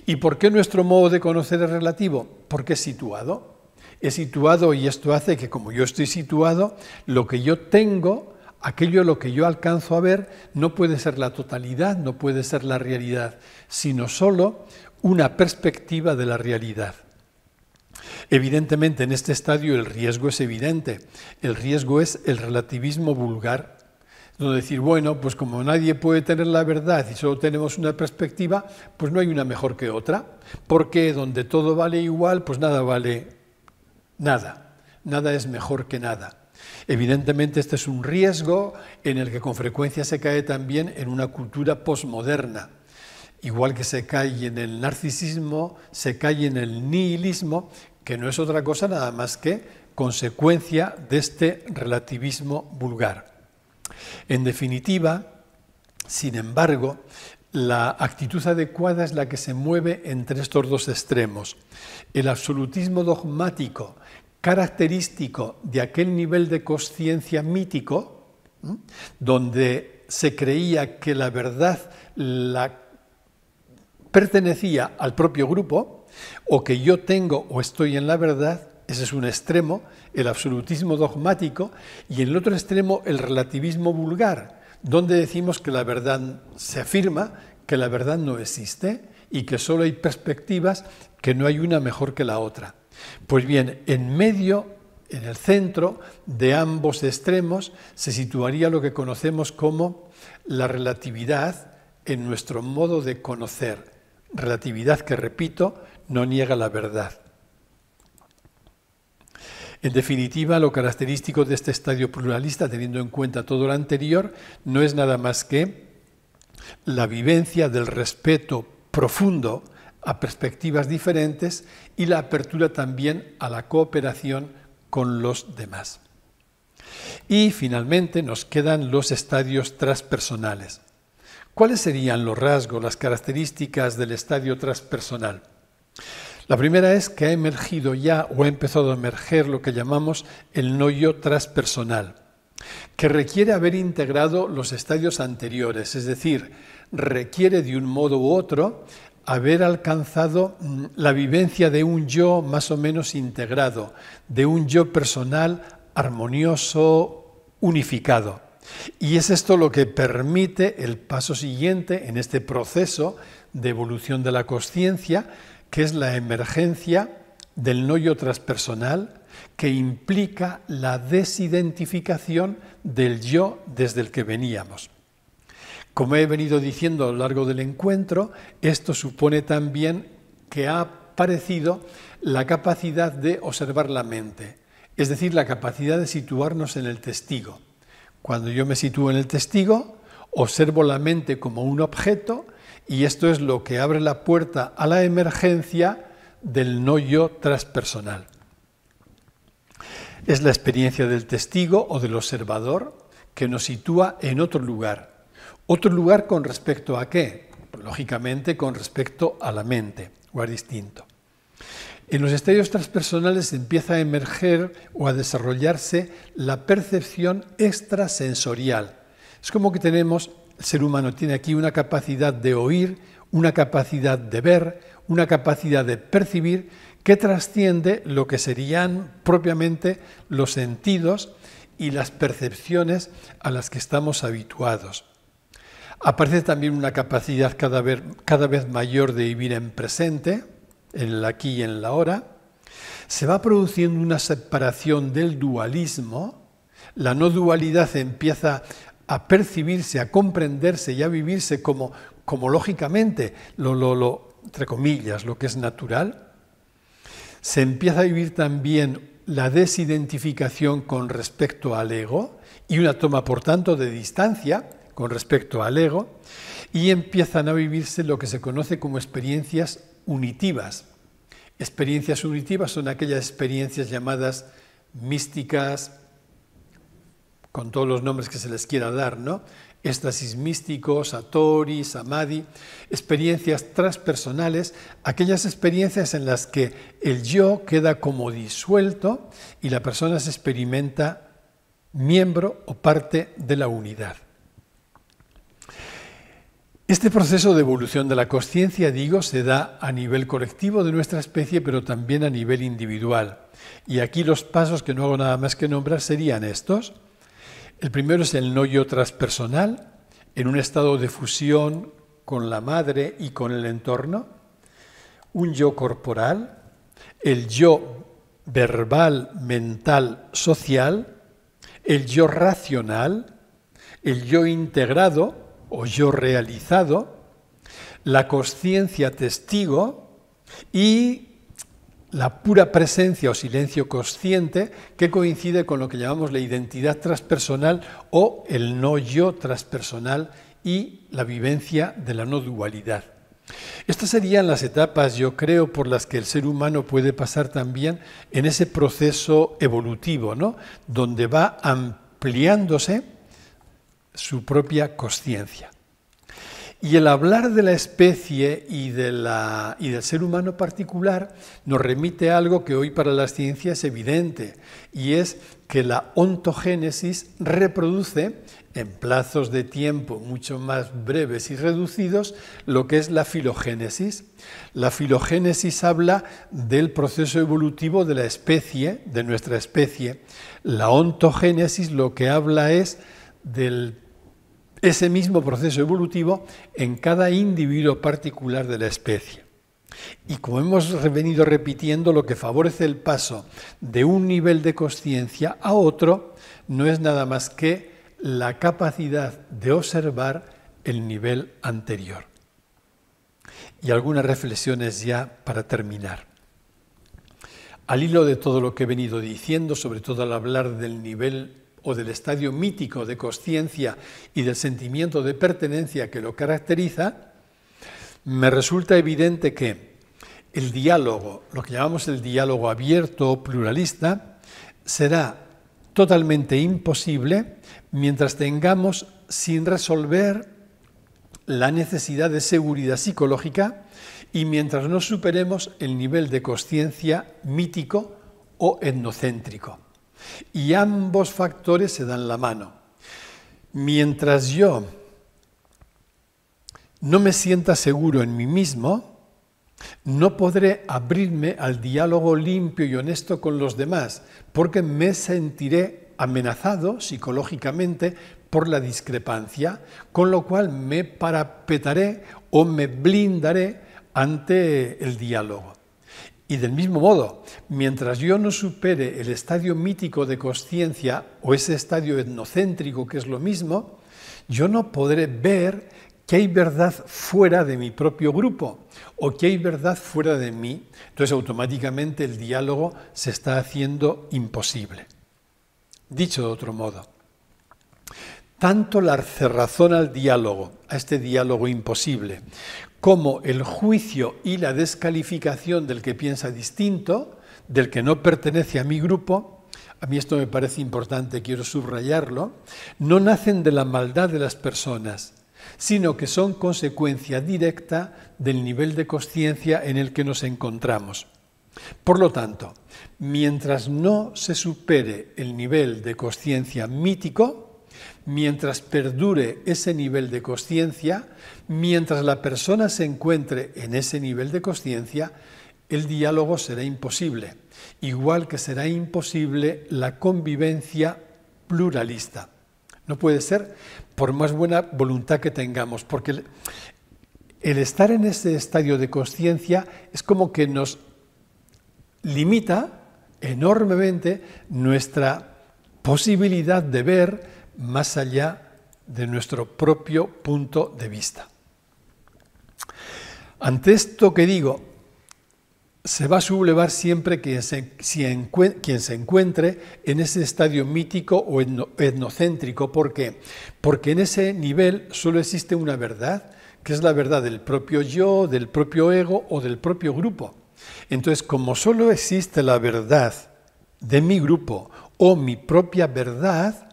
¿Y por qué nuestro modo de conocer es relativo? Porque es situado. Es situado y esto hace que, como yo estoy situado, lo que yo tengo, aquello lo que yo alcanzo a ver, no puede ser la totalidad, no puede ser la realidad, sino solo una perspectiva de la realidad. Evidentemente, en este estadio el riesgo es evidente. El riesgo es el relativismo vulgar. No decir, bueno, pues como nadie puede tener la verdad y solo tenemos una perspectiva, pues no hay una mejor que otra. Porque donde todo vale igual, pues nada vale nada. Nada es mejor que nada. Evidentemente, este es un riesgo en el que con frecuencia se cae también en una cultura posmoderna. Igual que se cae en el narcisismo, se cae en el nihilismo, que no es otra cosa nada más que consecuencia de este relativismo vulgar. En definitiva, sin embargo, la actitud adecuada es la que se mueve entre estos dos extremos. El absolutismo dogmático, característico de aquel nivel de consciencia mítico, donde se creía que la verdad pertenecía al propio grupo, o que yo tengo o estoy en la verdad, ese es un extremo, el absolutismo dogmático, y en el otro extremo el relativismo vulgar, donde decimos que la verdad se afirma, que la verdad no existe y que solo hay perspectivas, que no hay una mejor que la otra. Pues bien, en medio, en el centro de ambos extremos, se situaría lo que conocemos como la relatividad en nuestro modo de conocer. Relatividad que, repito, no niega la verdad. En definitiva, lo característico de este estadio pluralista, teniendo en cuenta todo lo anterior, no es nada más que la vivencia del respeto profundo a perspectivas diferentes y la apertura también a la cooperación con los demás. Y finalmente nos quedan los estadios transpersonales. ¿Cuáles serían los rasgos, las características del estadio transpersonal? La primera es que ha emergido ya o ha empezado a emerger lo que llamamos el no-yo transpersonal, que requiere haber integrado los estadios anteriores, es decir, requiere de un modo u otro haber alcanzado la vivencia de un yo más o menos integrado, de un yo personal armonioso, unificado. Y es esto lo que permite el paso siguiente en este proceso de evolución de la consciencia, que es la emergencia del no-yo transpersonal, que implica la desidentificación del yo desde el que veníamos. Como he venido diciendo a lo largo del encuentro, esto supone también que ha aparecido la capacidad de observar la mente, es decir, la capacidad de situarnos en el testigo. Cuando yo me sitúo en el testigo, observo la mente como un objeto y esto es lo que abre la puerta a la emergencia del no yo transpersonal. Es la experiencia del testigo o del observador que nos sitúa en otro lugar. ¿Otro lugar con respecto a qué? Lógicamente con respecto a la mente, lugar distinto. En los estadios transpersonales empieza a emerger o a desarrollarse la percepción extrasensorial. Es como que el ser humano tiene aquí una capacidad de oír, una capacidad de ver, una capacidad de percibir que trasciende lo que serían propiamente los sentidos y las percepciones a las que estamos habituados. Aparece también una capacidad cada vez mayor de vivir en presente, en el aquí y en la ahora. Se va produciendo una separación del dualismo. La no dualidad empieza a percibirse, a comprenderse y a vivirse como lógicamente, entre comillas, lo que es natural. Se empieza a vivir también la desidentificación con respecto al ego y una toma, por tanto, de distancia con respecto al ego, y empiezan a vivirse lo que se conoce como experiencias unitivas. Experiencias unitivas son aquellas experiencias llamadas místicas, con todos los nombres que se les quiera dar, ¿no? Éxtasis místico, satori, samadhi, experiencias transpersonales, aquellas experiencias en las que el yo queda como disuelto y la persona se experimenta miembro o parte de la unidad. Este proceso de evolución de la consciencia, digo, se da a nivel colectivo de nuestra especie, pero también a nivel individual. Y aquí los pasos, que no hago nada más que nombrar, serían estos. El primero es el no yo transpersonal, en un estado de fusión con la madre y con el entorno. Un yo corporal, el yo verbal, mental, social, el yo racional, el yo integrado o yo realizado, la consciencia testigo y la pura presencia o silencio consciente, que coincide con lo que llamamos la identidad transpersonal o el no yo transpersonal y la vivencia de la no dualidad. Estas serían las etapas, yo creo, por las que el ser humano puede pasar también en ese proceso evolutivo, ¿no? Donde va ampliándose su propia consciencia. Y el hablar de la especie y del ser humano particular nos remite a algo que hoy para las ciencias es evidente, y es que la ontogénesis reproduce en plazos de tiempo mucho más breves y reducidos lo que es la filogénesis. La filogénesis habla del proceso evolutivo de la especie, de nuestra especie. La ontogénesis lo que habla es ese mismo proceso evolutivo en cada individuo particular de la especie. Y como hemos venido repitiendo, lo que favorece el paso de un nivel de consciencia a otro no es nada más que la capacidad de observar el nivel anterior. Y algunas reflexiones ya para terminar. Al hilo de todo lo que he venido diciendo, sobre todo al hablar del nivel o del estadio mítico de consciencia y del sentimiento de pertenencia que lo caracteriza, me resulta evidente que el diálogo, lo que llamamos el diálogo abierto o pluralista, será totalmente imposible mientras tengamos sin resolver la necesidad de seguridad psicológica y mientras no superemos el nivel de consciencia mítico o etnocéntrico. Y ambos factores se dan la mano. Mientras yo no me sienta seguro en mí mismo, no podré abrirme al diálogo limpio y honesto con los demás, porque me sentiré amenazado psicológicamente por la discrepancia, con lo cual me parapetaré o me blindaré ante el diálogo. Y del mismo modo, mientras yo no supere el estadio mítico de consciencia o ese estadio etnocéntrico, que es lo mismo, yo no podré ver que hay verdad fuera de mi propio grupo o que hay verdad fuera de mí. Entonces, automáticamente el diálogo se está haciendo imposible. Dicho de otro modo, tanto la cerrazón al diálogo, a este diálogo imposible, como el juicio y la descalificación del que piensa distinto, del que no pertenece a mi grupo, a mí esto me parece importante, quiero subrayarlo, no nacen de la maldad de las personas, sino que son consecuencia directa del nivel de consciencia en el que nos encontramos. Por lo tanto, mientras no se supere el nivel de consciencia mítico, mientras perdure ese nivel de consciencia, mientras la persona se encuentre en ese nivel de consciencia, el diálogo será imposible, igual que será imposible la convivencia pluralista. No puede ser por más buena voluntad que tengamos, porque el estar en ese estadio de consciencia es como que nos limita enormemente nuestra posibilidad de ver más allá de nuestro propio punto de vista. Ante esto que digo, se va a sublevar siempre quien se encuentre en ese estadio mítico o etnocéntrico. ¿Por qué? Porque en ese nivel solo existe una verdad, que es la verdad del propio yo, del propio ego o del propio grupo. Entonces, como solo existe la verdad de mi grupo o mi propia verdad,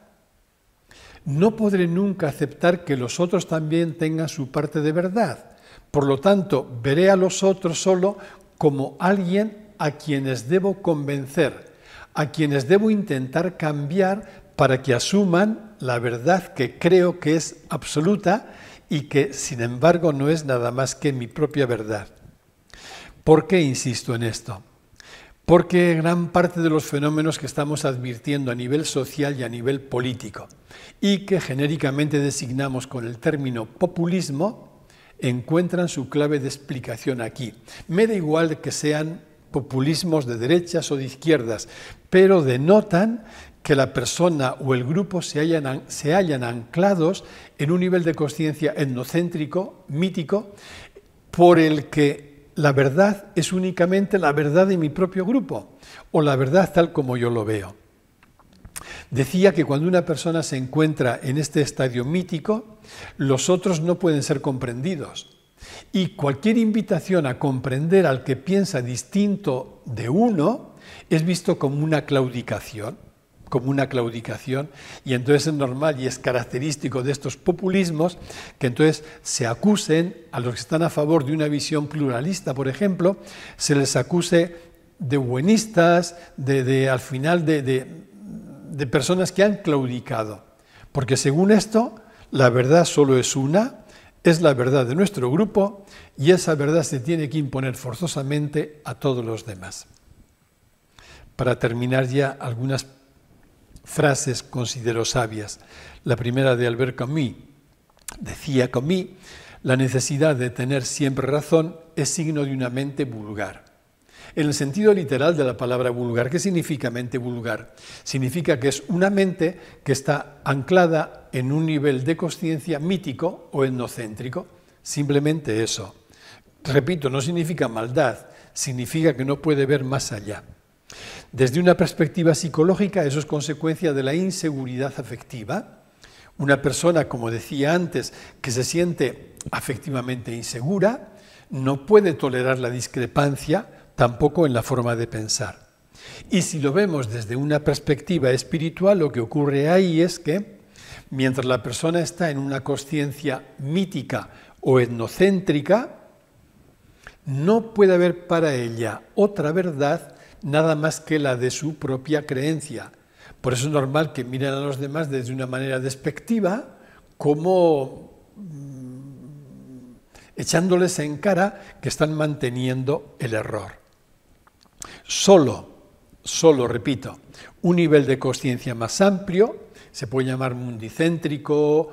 no podré nunca aceptar que los otros también tengan su parte de verdad. Por lo tanto, veré a los otros solo como alguien a quienes debo convencer, a quienes debo intentar cambiar para que asuman la verdad que creo que es absoluta y que, sin embargo, no es nada más que mi propia verdad. ¿Por qué insisto en esto? Porque gran parte de los fenómenos que estamos advirtiendo a nivel social y a nivel político y que genéricamente designamos con el término populismo encuentran su clave de explicación aquí. Me da igual que sean populismos de derechas o de izquierdas, pero denotan que la persona o el grupo se hallan anclados en un nivel de consciencia etnocéntrico, mítico, por el que la verdad es únicamente la verdad de mi propio grupo, o la verdad tal como yo lo veo. Decía que cuando una persona se encuentra en este estadio mítico, los otros no pueden ser comprendidos. Y cualquier invitación a comprender al que piensa distinto de uno es visto como una claudicación, y entonces es normal y es característico de estos populismos que entonces se acusen a los que están a favor de una visión pluralista, por ejemplo, se les acuse de buenistas, al final de personas que han claudicado, porque según esto la verdad solo es una, es la verdad de nuestro grupo y esa verdad se tiene que imponer forzosamente a todos los demás. Para terminar ya, algunas frases considero sabias. La primera de Albert Camus. Decía Camus, la necesidad de tener siempre razón es signo de una mente vulgar. En el sentido literal de la palabra vulgar, ¿qué significa mente vulgar? Significa que es una mente que está anclada en un nivel de consciencia mítico o etnocéntrico. Simplemente eso. Repito, no significa maldad, significa que no puede ver más allá. Desde una perspectiva psicológica, eso es consecuencia de la inseguridad afectiva. Una persona, como decía antes, que se siente afectivamente insegura, no puede tolerar la discrepancia, tampoco en la forma de pensar. Y si lo vemos desde una perspectiva espiritual, lo que ocurre ahí es que, mientras la persona está en una consciencia mítica o etnocéntrica, no puede haber para ella otra verdad nada más que la de su propia creencia. Por eso es normal que miren a los demás desde una manera despectiva, como echándoles en cara que están manteniendo el error. Solo, repito, un nivel de consciencia más amplio, se puede llamar mundicéntrico,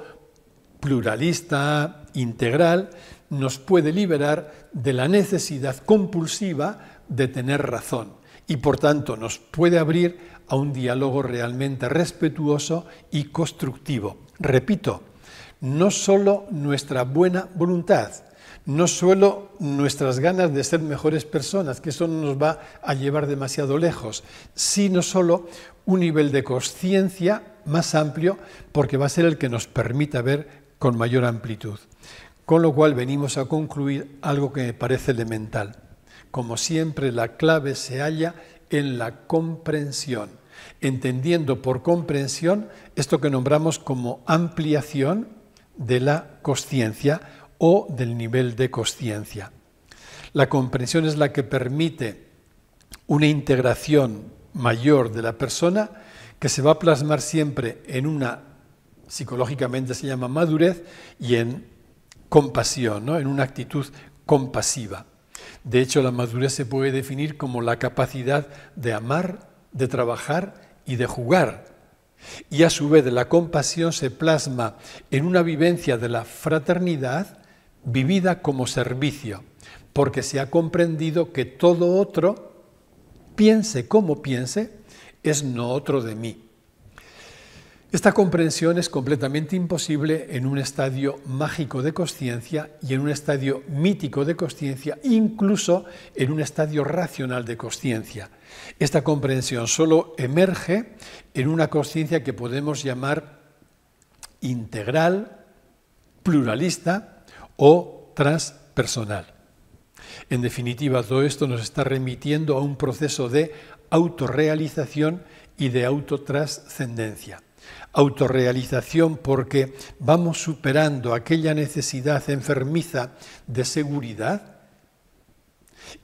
pluralista, integral, nos puede liberar de la necesidad compulsiva de tener razón. Y por tanto nos puede abrir a un diálogo realmente respetuoso y constructivo. Repito, no solo nuestra buena voluntad, no solo nuestras ganas de ser mejores personas, que eso no nos va a llevar demasiado lejos, sino solo un nivel de consciencia más amplio, porque va a ser el que nos permita ver con mayor amplitud. Con lo cual venimos a concluir algo que me parece elemental. Como siempre, la clave se halla en la comprensión, entendiendo por comprensión esto que nombramos como ampliación de la consciencia o del nivel de consciencia. La comprensión es la que permite una integración mayor de la persona que se va a plasmar siempre en una, psicológicamente se llama madurez, y en compasión, ¿no? En una actitud compasiva. De hecho, la madurez se puede definir como la capacidad de amar, de trabajar y de jugar. Y a su vez la compasión se plasma en una vivencia de la fraternidad vivida como servicio, porque se ha comprendido que todo otro, piense como piense, es no otro de mí. Esta comprensión es completamente imposible en un estadio mágico de consciencia y en un estadio mítico de consciencia, incluso en un estadio racional de consciencia. Esta comprensión solo emerge en una consciencia que podemos llamar integral, pluralista o transpersonal. En definitiva, todo esto nos está remitiendo a un proceso de autorrealización y de autotrascendencia. Autorrealización porque vamos superando aquella necesidad enfermiza de seguridad,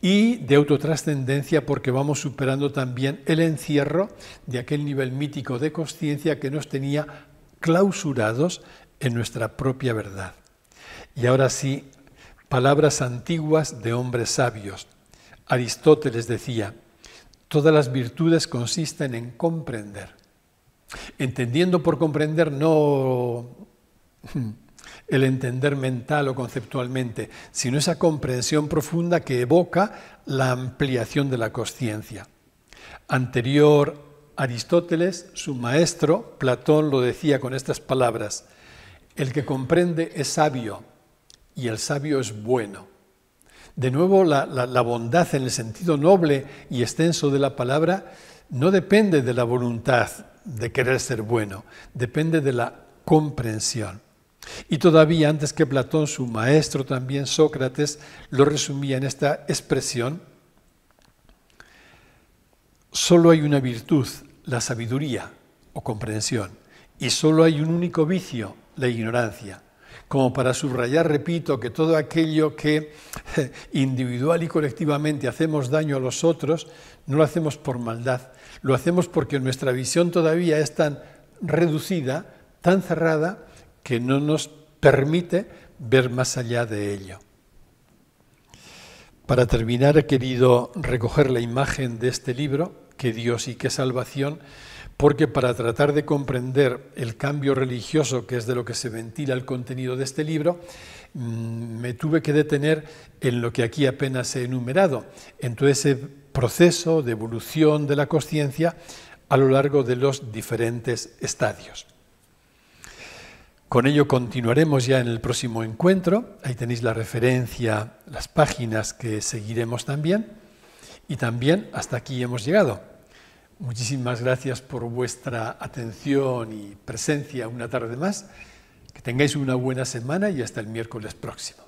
y de autotrascendencia porque vamos superando también el encierro de aquel nivel mítico de consciencia que nos tenía clausurados en nuestra propia verdad. Y ahora sí, palabras antiguas de hombres sabios. Aristóteles decía: todas las virtudes consisten en comprender. Entendiendo por comprender no el entender mental o conceptualmente, sino esa comprensión profunda que evoca la ampliación de la consciencia. Anterior Aristóteles, su maestro, Platón, lo decía con estas palabras: el que comprende es sabio y el sabio es bueno. De nuevo, la bondad en el sentido noble y extenso de la palabra no depende de la voluntad de querer ser bueno, depende de la comprensión. Y todavía antes que Platón, su maestro también, Sócrates, lo resumía en esta expresión: solo hay una virtud, la sabiduría o comprensión, y solo hay un único vicio, la ignorancia. Como para subrayar, repito, que todo aquello que individual y colectivamente hacemos daño a los otros, no lo hacemos por maldad, lo hacemos porque nuestra visión todavía es tan reducida, tan cerrada, que no nos permite ver más allá de ello. Para terminar, he querido recoger la imagen de este libro, ¿Qué Dios y qué salvación?, porque para tratar de comprender el cambio religioso, que es de lo que se ventila el contenido de este libro, me tuve que detener en lo que aquí apenas he enumerado, en todo ese proceso de evolución de la consciencia a lo largo de los diferentes estadios. Con ello continuaremos ya en el próximo encuentro. Ahí tenéis la referencia, las páginas que seguiremos también. Y también hasta aquí hemos llegado. Muchísimas gracias por vuestra atención y presencia una tarde más. Que tengáis una buena semana y hasta el miércoles próximo.